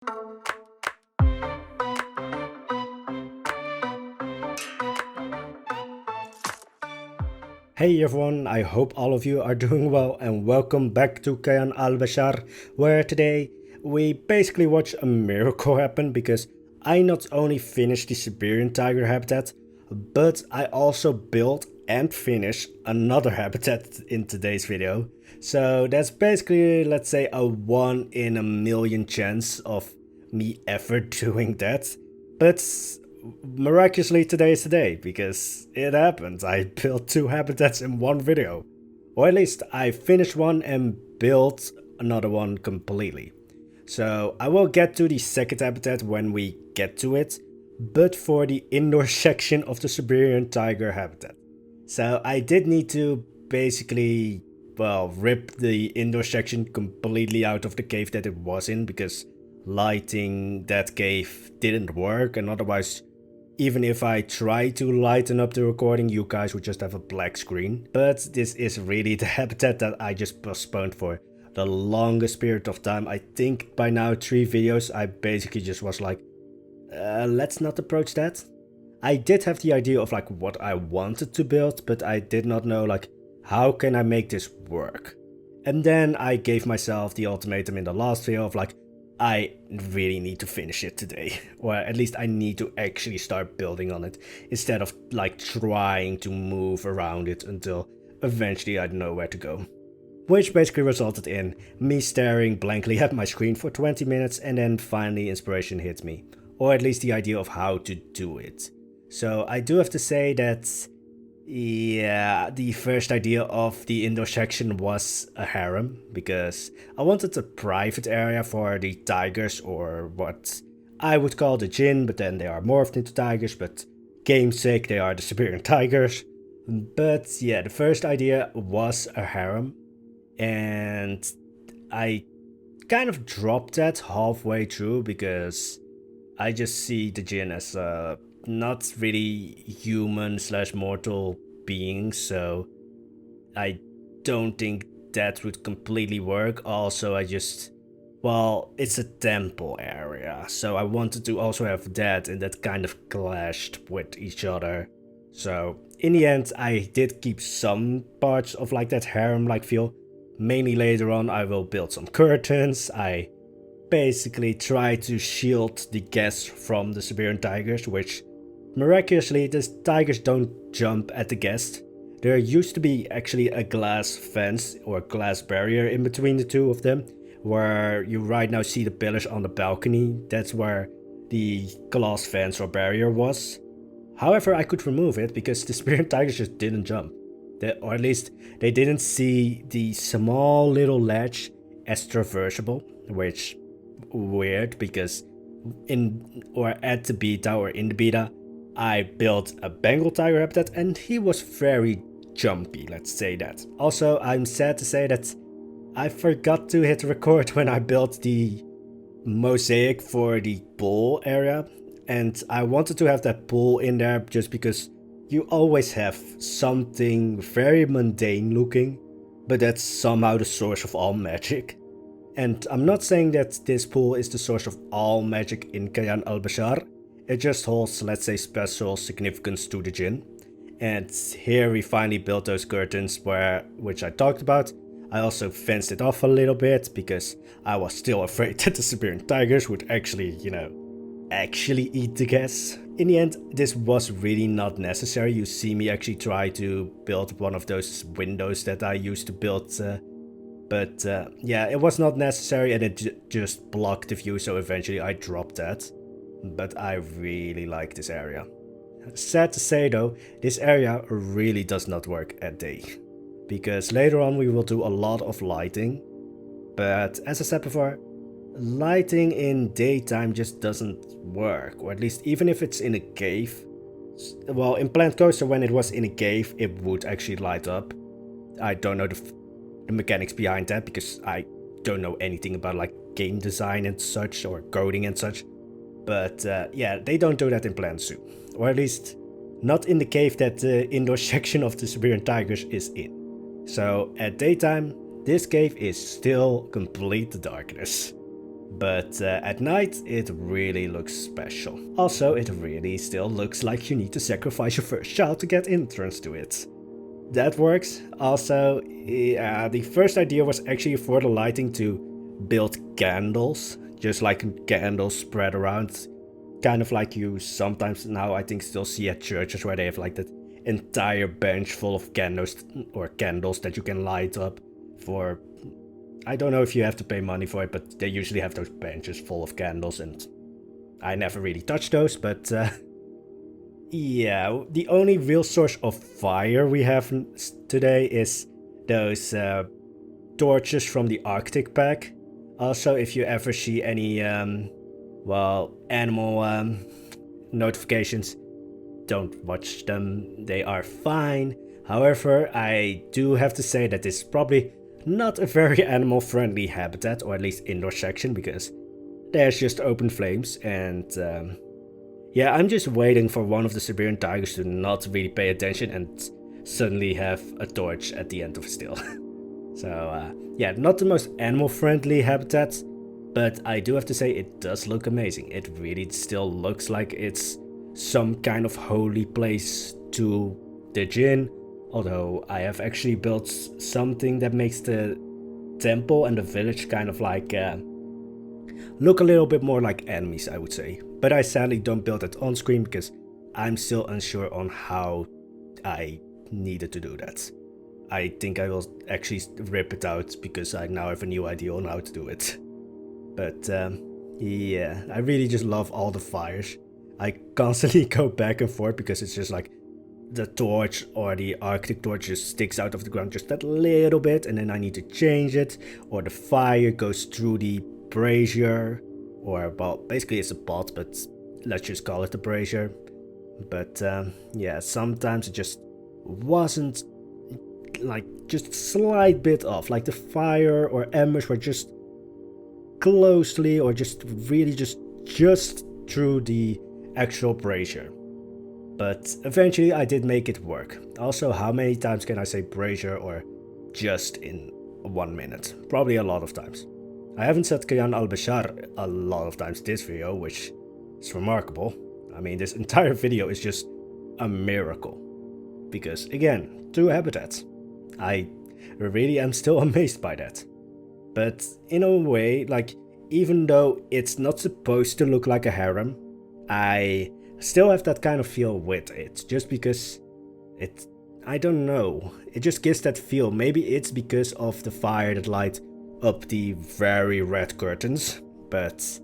Hey everyone, I hope all of you are doing well and welcome back to Kayan Al-Bashar, where today we basically watch a miracle happen because I not only finished the Siberian Tiger Habitat, but I also built and finished another habitat in today's video. So that's basically, let's say, a 1 in a million chance of me ever doing that. But miraculously today is the day, because it happened. I built 2 habitats in one video. Or at least I finished one and built another one completely. So I will get to the second habitat when we get to it, but for the indoor section of the Siberian Tiger Habitat. So I did need to basically, well, rip the indoor section completely out of the cave that it was in, because lighting that cave didn't work, and otherwise, even if I try to lighten up the recording, you guys would just have a black screen. But this is really the habitat that I just postponed for the longest period of time. I think by now 3 videos I basically just was like, let's not approach that. I did have the idea of like what I wanted to build, but I did not know like how can I make this work. And then I gave myself the ultimatum in the last video of like, I really need to finish it today, or at least I need to actually start building on it, instead of like trying to move around it until eventually I know where to go. Which basically resulted in me staring blankly at my screen for 20 minutes and then finally inspiration hit me, or at least the idea of how to do it. So I do have to say that, yeah, the first idea of the indoor section was a harem, because I wanted a private area for the tigers, or what I would call the Jinn, but then they are morphed into tigers, but game's sake they are the Siberian Tigers. But yeah, the first idea was a harem, and I kind of dropped that halfway through because I just see the Jinn as not really human slash mortal beings, so I don't think that would completely work. Also, I just, well, it's a temple area, so I wanted to also have that, and that kind of clashed with each other. So in the end, I did keep some parts of like that harem-like feel. Mainly later on I will build some curtains. I basically try to shield the guests from the Siberian tigers, which miraculously the tigers don't jump at the guest. There used to be actually a glass fence or glass barrier in between the two of them, where you right now see the pillars on the balcony. That's where the glass fence or barrier was. However, I could remove it because the Siberian tigers just didn't jump. Or at least they didn't see the small little ledge as traversable, which weird because at the beta or in the beta I built a Bengal tiger habitat and he was very jumpy, let's say that. Also, I'm sad to say that I forgot to hit record when I built the mosaic for the pool area, and I wanted to have that pool in there just because you always have something very mundane looking, but that's somehow the source of all magic. And I'm not saying that this pool is the source of all magic in Kayan Al-Bashar, it just holds, let's say, special significance to the Jinn. And here we finally built those curtains which I talked about. I also fenced it off a little bit because I was still afraid that the Siberian tigers would actually, actually eat the guests. In the end, this was really not necessary. You see me actually try to build one of those windows that I used to build, but yeah, it was not necessary and it just blocked the view, so eventually I dropped that. But I really like this area. Sad to say though, this area really does not work at day, because later on we will do a lot of lighting, but as I said before, lighting in daytime just doesn't work, or at least even if it's in a cave. Well, in Plant Coaster when it was in a cave it would actually light up. I don't know the mechanics behind that because I don't know anything about like game design and such, or coding and such. But yeah, they don't do that in Plant Zoo, or at least not in the cave that the indoor section of the Siberian Tigers is in. So at daytime, this cave is still complete darkness. But at night, it really looks special. Also, it really still looks like you need to sacrifice your first child to get entrance to it. That works. Also, the first idea was actually for the lighting to build candles, just like candles spread around, kind of like you sometimes now I think still see at churches where they have like that entire bench full of candles or candles that you can light up for. I don't know if you have to pay money for it, but they usually have those benches full of candles, and I never really touch those, but yeah, the only real source of fire we have today is those torches from the Arctic pack. Also, if you ever see any, well, animal notifications, don't watch them, they are fine. However, I do have to say that this is probably not a very animal-friendly habitat, or at least indoor section, because there's just open flames, and yeah, I'm just waiting for one of the Siberian tigers to not really pay attention and suddenly have a torch at the end of still. So yeah, not the most animal-friendly habitat, but I do have to say it does look amazing. It really still looks like it's some kind of holy place to dig in, although I have actually built something that makes the temple and the village kind of like look a little bit more like enemies, I would say. But I sadly don't build it on screen because I'm still unsure on how I needed to do that. I think I will actually rip it out because I now have a new idea on how to do it. But yeah, I really just love all the fires. I constantly go back and forth because it's just like the torch or the Arctic torch just sticks out of the ground just that little bit, and then I need to change it, or the fire goes through the brazier, or well, basically it's a pot, but let's just call it a brazier. But yeah, sometimes it just wasn't like just a slight bit off, like the fire or embers were just closely or just really just through the actual brazier. But eventually I did make it work. Also, how many times can I say brazier or just in 1 minute? Probably a lot of times. I haven't said Kayan Al-Bashar a lot of times this video, which is remarkable. I mean, this entire video is just a miracle. Because again, 2 habitats. I really am still amazed by that. But in a way, like, even though it's not supposed to look like a harem, I still have that kind of feel with it, just because it, I don't know, it just gives that feel. Maybe it's because of the fire that light up the very red curtains, but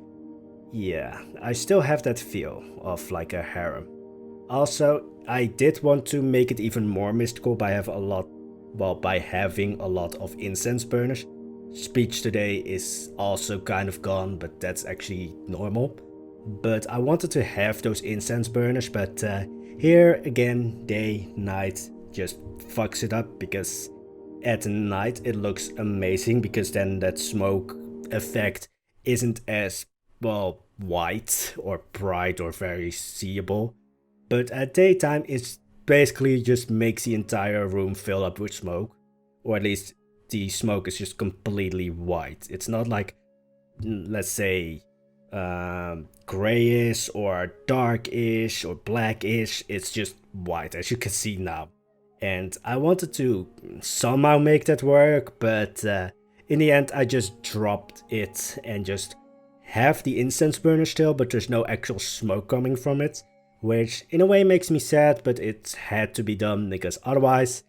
yeah, I still have that feel of like a harem. Also, I did want to make it even more mystical by having a lot of incense burners. Speech today is also kind of gone, but that's actually normal. But I wanted to have those incense burners, but here again, day, night just fucks it up, because at night it looks amazing, because then that smoke effect isn't as, well, white or bright or very seeable. But at daytime it basically just makes the entire room fill up with smoke, or at least the smoke is just completely white. It's not like, let's say, grayish or darkish or blackish. It's just white, as you can see now. And I wanted to somehow make that work, but in the end I just dropped it and just have the incense burner still, but there's no actual smoke coming from it, which in a way makes me sad, but it had to be done, because otherwise,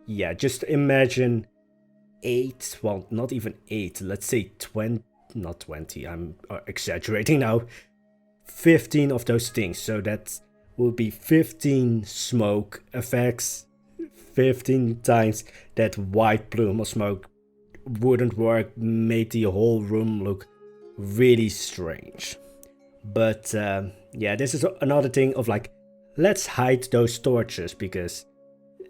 yeah, just imagine 8, well, not even 8, let's say 20, not 20, I'm exaggerating now, 15 of those things. So that will be 15 smoke effects, 15 times that white plume of smoke wouldn't work, made the whole room look really strange. But yeah, this is another thing of like, let's hide those torches, because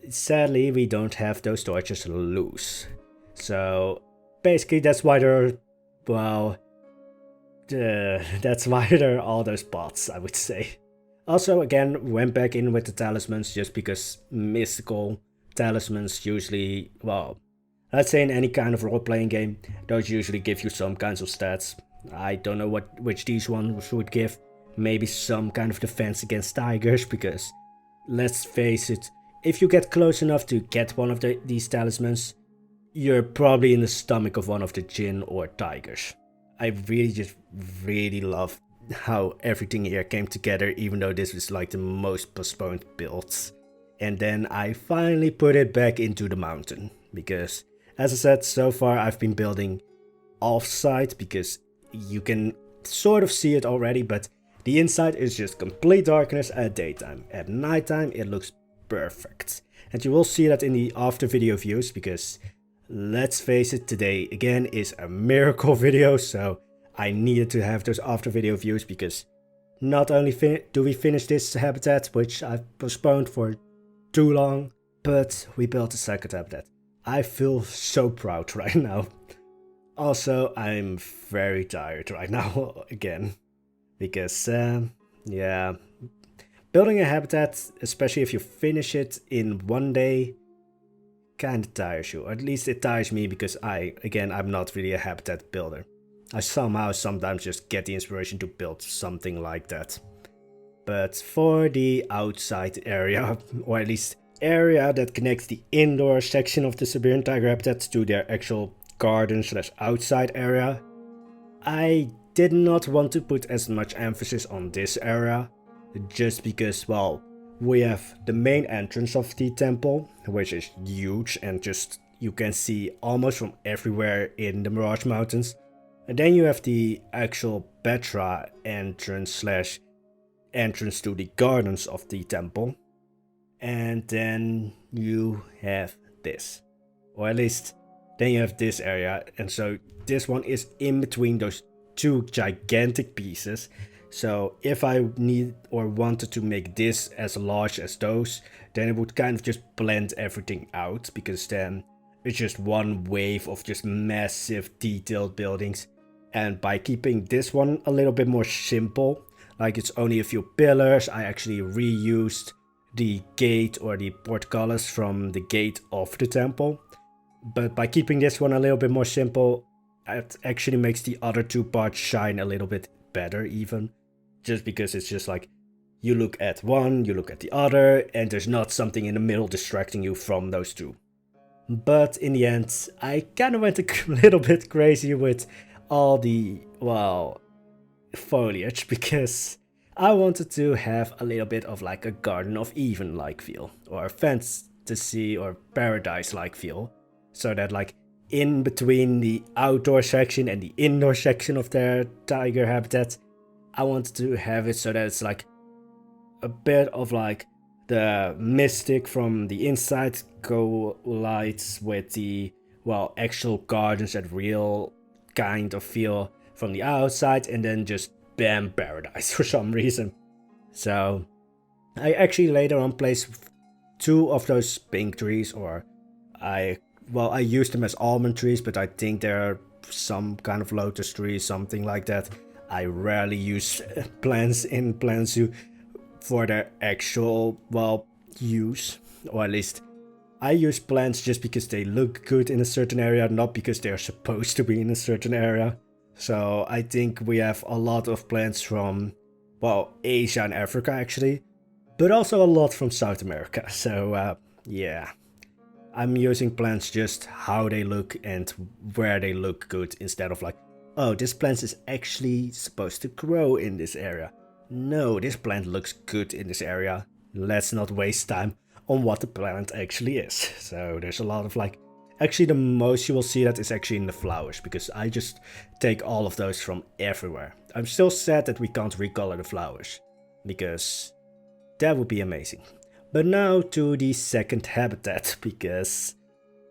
sadly we don't have those torches loose. So basically that's why they're, well, that's why there are all those pots, I would say. Also, again, went back in with the talismans, just because mystical talismans usually, well, let's say in any kind of role-playing game, those usually give you some kinds of stats. I don't know which these ones would give. Maybe some kind of defense against tigers, because let's face it, if you get close enough to get one of these talismans, you're probably in the stomach of one of the Jinn or tigers. I really love how everything here came together, even though this was like the most postponed builds. And then I finally put it back into the mountain, because as I said, so far I've been building off-site, because you can sort of see it already, but the inside is just complete darkness at daytime. At nighttime it looks perfect. And you will see that in the after video views, because let's face it, today again is a miracle video, so I needed to have those after video views, because not only do we finish this habitat, which I've postponed for too long, but we built a second habitat. I feel so proud right now. Also, I'm very tired right now again, because yeah, building a habitat, especially if you finish it in one day, kinda tires you. Or at least it tires me, because I'm not really a habitat builder. I somehow sometimes just get the inspiration to build something like that. But for the outside area, or at least area that connects the indoor section of the Siberian Tiger Habitat to their actual garden/outside area, I did not want to put as much emphasis on this area, just because, well, we have the main entrance of the temple, which is huge and just you can see almost from everywhere in the Mirage Mountains. And then you have the actual Petra entrance/entrance to the gardens of the temple. And then you have this, or at least then you have this area, and so this one is in between those two gigantic pieces. So if I need or wanted to make this as large as those, then it would kind of just blend everything out, because then it's just one wave of just massive detailed buildings. And by keeping this one a little bit more simple, like it's only a few pillars, I actually reused the gate or the portcullis from the gate of the temple. But by keeping this one a little bit more simple, it actually makes the other two parts shine a little bit better even. Just because it's just like, you look at one, you look at the other, and there's not something in the middle distracting you from those two. But in the end, I kind of went a little bit crazy with all the, well, foliage, because I wanted to have a little bit of like a Garden of Eden-like feel, or a fantasy or paradise-like feel, so that like in between the outdoor section and the indoor section of their tiger habitat, I wanted to have it so that it's like a bit of like the mystic from the inside collides with the, well, actual gardens that real kind of feel from the outside, and then just bam, paradise for some reason. So I actually later on placed two of those pink trees, or I used them as almond trees, but I think they're some kind of lotus tree, something like that. I rarely use plants in Plant Zoo for their actual, well, use, or at least I use plants just because they look good in a certain area, not because they are supposed to be in a certain area. So I think we have a lot of plants from, well, Asia and Africa actually, but also a lot from South America. So yeah, I'm using plants just how they look and where they look good, instead of like, oh, this plant is actually supposed to grow in this area. No, this plant looks good in this area. Let's not waste time on what the plant actually is. So there's a lot of like, actually the most you will see that is actually in the flowers, because I just take all of those from everywhere. I'm still sad that we can't recolor the flowers, because that would be amazing. But now to the second habitat, because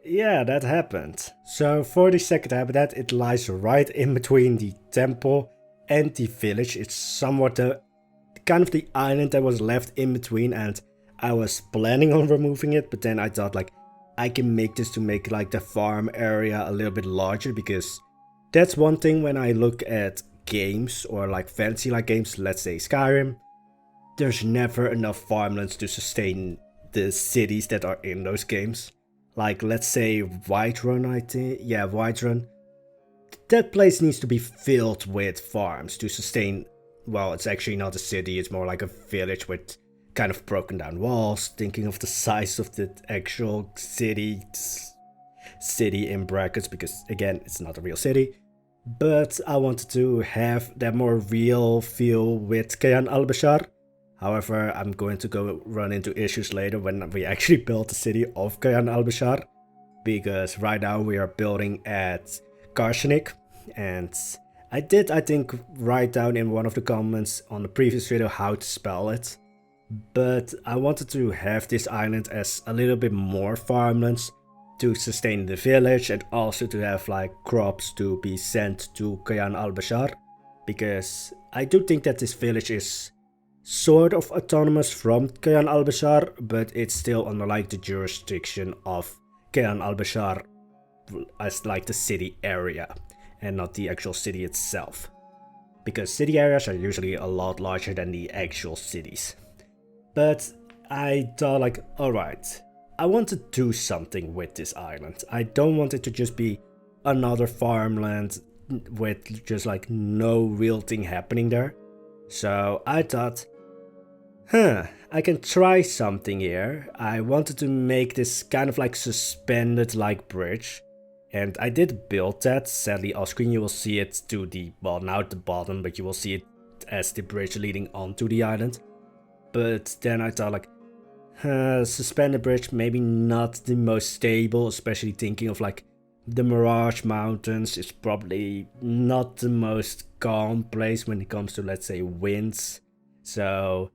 yeah, that happened. So for the second habitat, it lies right in between the temple and the village. It's somewhat the kind of the island that was left in between, and I was planning on removing it, but then I thought like, I can make this to make like the farm area a little bit larger, because that's one thing when I look at games or like fantasy like games, let's say Skyrim, there's never enough farmlands to sustain the cities that are in those games. Like let's say Whiterun, I think, yeah, Whiterun, that place needs to be filled with farms to sustain. Well, it's actually not a city, it's more like a village with kind of broken down walls, thinking of the size of the actual city in brackets, because again, it's not a real city. But I wanted to have that more real feel with Kayan Al-Bashar. However, I'm going to go run into issues later when we actually build the city of Kayan Al-Bashar, because right now we are building at Karshanik, and I did, I think, write down in one of the comments on the previous video how to spell it, but I wanted to have this island as a little bit more farmlands to sustain the village, and also to have like crops to be sent to Kayan Al-Bashar, because I do think that this village is sort of autonomous from Kayan Al-Bashar, but it's still under like the jurisdiction of Kayan Al-Bashar as like the city area, and not the actual city itself, because city areas are usually a lot larger than the actual cities. But I thought like, alright, I want to do something with this island. I don't want it to just be another farmland with just like no real thing happening there. So I thought, I can try something here. I wanted to make this kind of like suspended like bridge. And I did build that. Sadly, off screen you will see it to the, well, now at the bottom, but you will see it as the bridge leading onto the island. But then I thought like, suspended bridge, maybe not the most stable, especially thinking of like the Mirage Mountains is probably not the most calm place when it comes to, let's say, winds. So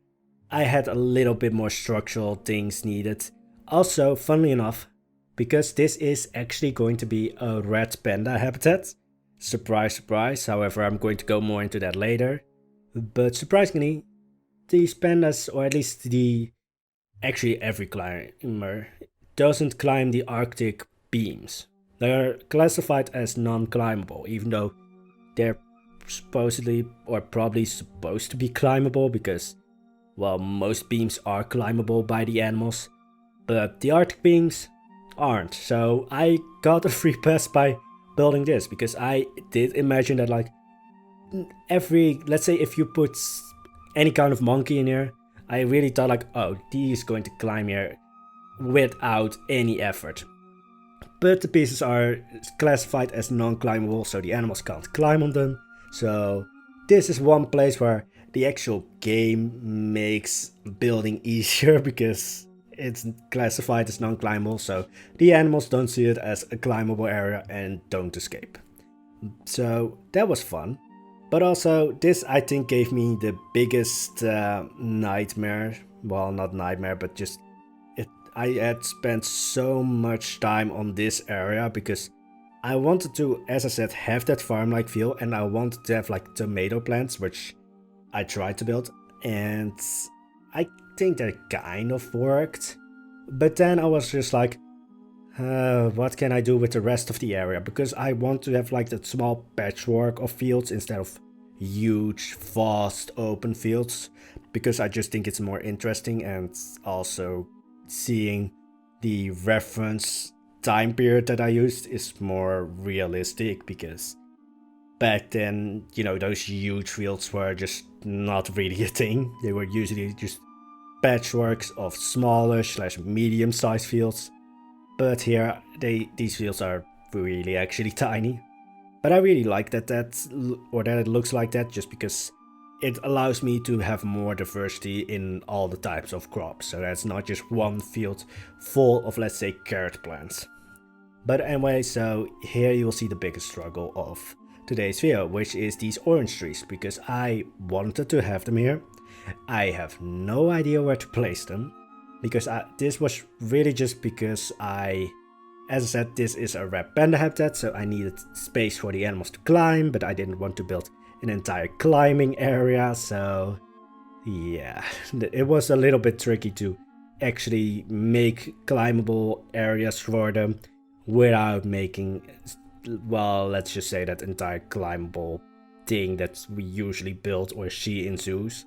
I had a little bit more structural things needed. Also, funnily enough, because this is actually going to be a Red Panda habitat. Surprise, surprise. However, I'm going to go more into that later. But surprisingly, these pandas, or at least actually every climber, doesn't climb the Arctic beams. They're classified as non-climbable, even though they're supposedly or probably supposed to be climbable, because, well, most beams are climbable by the animals, but the Arctic beams aren't. So I got a free pass by building this, because I did imagine that like let's say if you put any kind of monkey in here, I really thought like, oh, he's going to climb here without any effort. But the pieces are classified as non-climbable, so the animals can't climb on them. So this is one place where the actual game makes building easier, because it's classified as non-climbable, so the animals don't see it as a climbable area and don't escape. So that was fun. But also, this I think gave me the biggest nightmare. Well, not nightmare, but just I had spent so much time on this area, because I wanted to, as I said, have that farm-like feel, and I wanted to have like tomato plants, which I tried to build, and I think that kind of worked. But then I was just like, what can I do with the rest of the area? Because I want to have like that small patchwork of fields instead of huge, vast, open fields, because I just think it's more interesting, and also seeing the reference time period that I used is more realistic, because back then, you know, those huge fields were just not really a thing. They were usually just patchworks of smaller / medium-sized fields. But here, these fields are really actually tiny. But I really like that it looks like that, just because it allows me to have more diversity in all the types of crops. So that's not just one field full of, let's say, carrot plants. But anyway, so here you will see the biggest struggle of today's video, which is these orange trees, because I wanted to have them here. I have no idea where to place them, because this was really just because as I said, this is a Red Panda habitat, so I needed space for the animals to climb, but I didn't want to build an entire climbing area, so yeah, it was a little bit tricky to actually make climbable areas for them without making, well, let's just say that entire climbable thing that we usually build or see in zoos.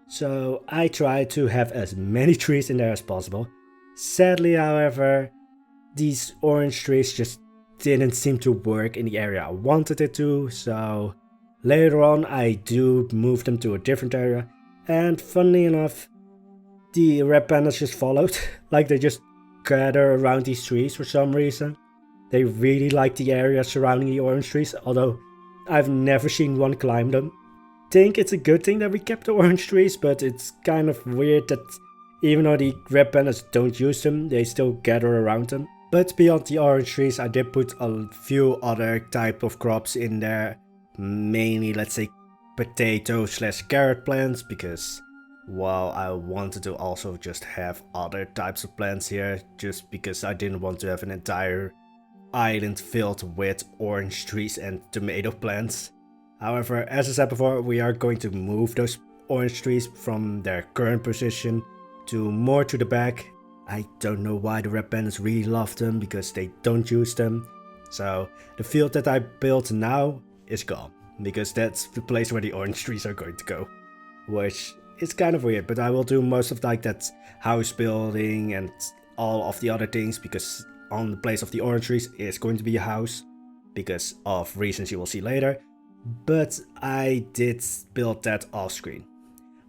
So I tried to have as many trees in there as possible. Sadly, however, these orange trees just didn't seem to work in the area I wanted it to, so later on I do move them to a different area, and funnily enough, the red pandas just followed. Like they just gather around these trees for some reason. They really like the area surrounding the orange trees, although I've never seen one climb them. Think it's a good thing that we kept the orange trees, but it's kind of weird that even though the red pandas don't use them, they still gather around them. But beyond the orange trees, I did put a few other type of crops in there, mainly let's say potato / carrot plants, because well, I wanted to also just have other types of plants here, just because I didn't want to have an entire island filled with orange trees and tomato plants. However, as I said before, we are going to move those orange trees from their current position to more to the back. I don't know why the red pandas really love them, because they don't use them. So the field that I built now is gone, because that's the place where the orange trees are going to go. Which is kind of weird, but I will do most of like that house building and all of the other things, because on the place of the orange trees is going to be a house, because of reasons you will see later. But I did build that off screen.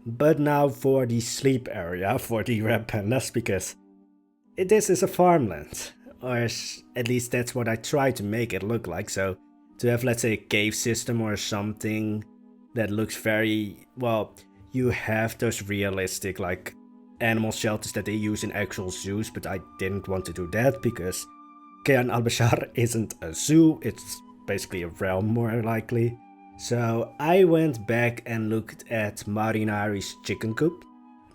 But now for the sleep area for the red pandas, because this is a farmland, or at least that's what I try to make it look like. So to have, let's say, a cave system or something that looks very, well, you have those realistic like animal shelters that they use in actual zoos, but I didn't want to do that because Kayan Al-Bashar isn't a zoo, it's basically a realm more likely. So I went back and looked at Marinari's chicken coop.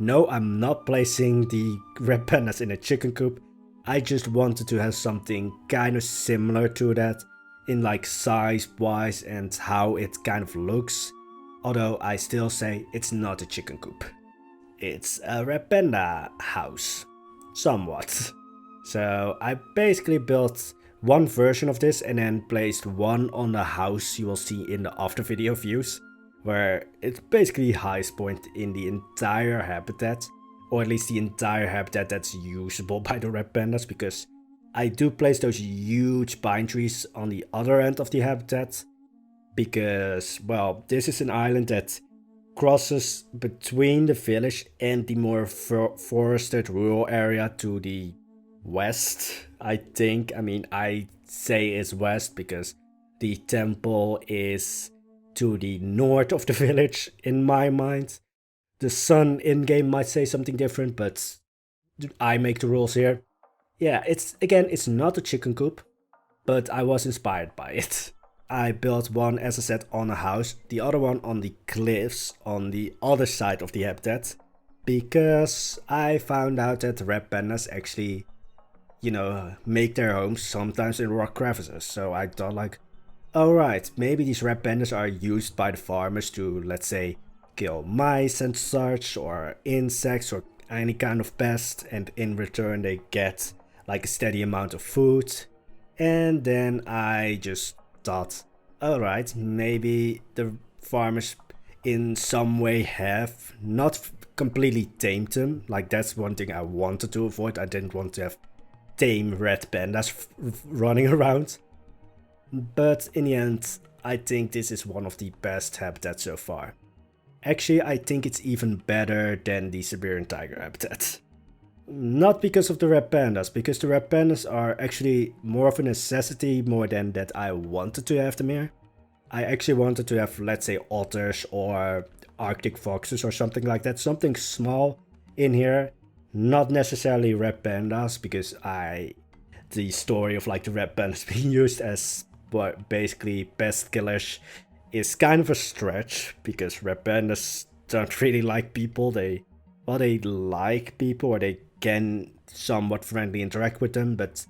No, I'm not placing the red pandas in a chicken coop. I just wanted to have something kind of similar to that in like size wise and how it kind of looks. Although I still say it's not a chicken coop. It's a red panda house. Somewhat. So I basically built one version of this and then placed one on the house you will see in the after video views, where it's basically the highest point in the entire habitat, or at least the entire habitat that's usable by the red pandas, because I do place those huge pine trees on the other end of the habitat, because, well, this is an island that crosses between the village and the more forested rural area to the west, I think. I mean, I say it's west because the temple is to the north of the village in my mind. The sun in-game might say something different, but I make the rules here. Yeah, it's not a chicken coop, but I was inspired by it. I built one, as I said, on a house, the other one on the cliffs on the other side of the habitat, because I found out that red pandas actually, make their homes sometimes in rock crevices. So I thought like, alright, maybe these red pandas are used by the farmers to, let's say, kill mice and such, or insects, or any kind of pest, and in return they get like a steady amount of food. And then I just thought, alright, maybe the farmers in some way have not completely tamed them. Like, that's one thing I wanted to avoid. I didn't want to have tame red pandas running around. But in the end, I think this is one of the best habitats so far. Actually, I think it's even better than the Siberian Tiger Habitat. Not because of the red pandas, because the red pandas are actually more of a necessity more than that I wanted to have them here. I actually wanted to have, let's say, otters or Arctic foxes or something like that. Something small in here. Not necessarily red pandas, because the story of like the red pandas being used as basically pest killers is kind of a stretch, because red pandas don't really like people. They like people, or they can somewhat friendly interact with them, but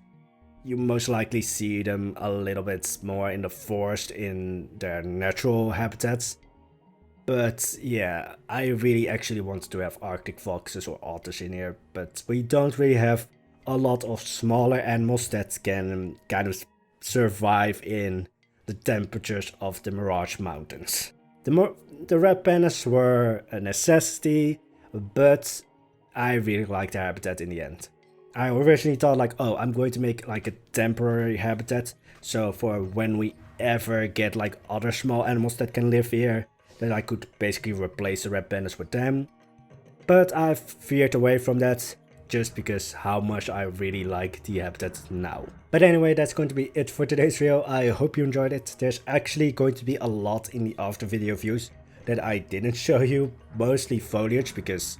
you most likely see them a little bit more in the forest in their natural habitats. But yeah, I really actually wanted to have Arctic foxes or otters in here, but we don't really have a lot of smaller animals that can kind of survive in the temperatures of the Mirage Mountains. The red pandas were a necessity, but I really liked the habitat in the end. I originally thought like, oh, I'm going to make like a temporary habitat, so for when we ever get like other small animals that can live here, that I could basically replace the red pandas with them. But I've veered away from that just because how much I really like the habitat now. But anyway, that's going to be it for today's video. I hope you enjoyed it. There's actually going to be a lot in the after video views that I didn't show you, mostly foliage, because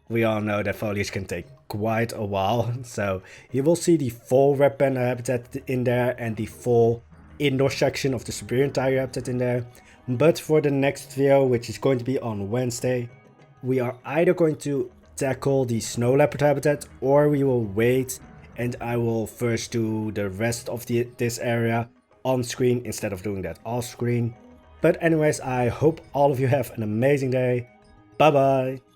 we all know that foliage can take quite a while. So you will see the full red panda habitat in there and the full indoor section of the Siberian Tiger Habitat in there. But for the next video, which is going to be on Wednesday, we are either going to tackle the snow leopard habitat, or we will wait and I will first do the rest of this area on screen instead of doing that off screen. But anyways, I hope all of you have an amazing day. Bye bye.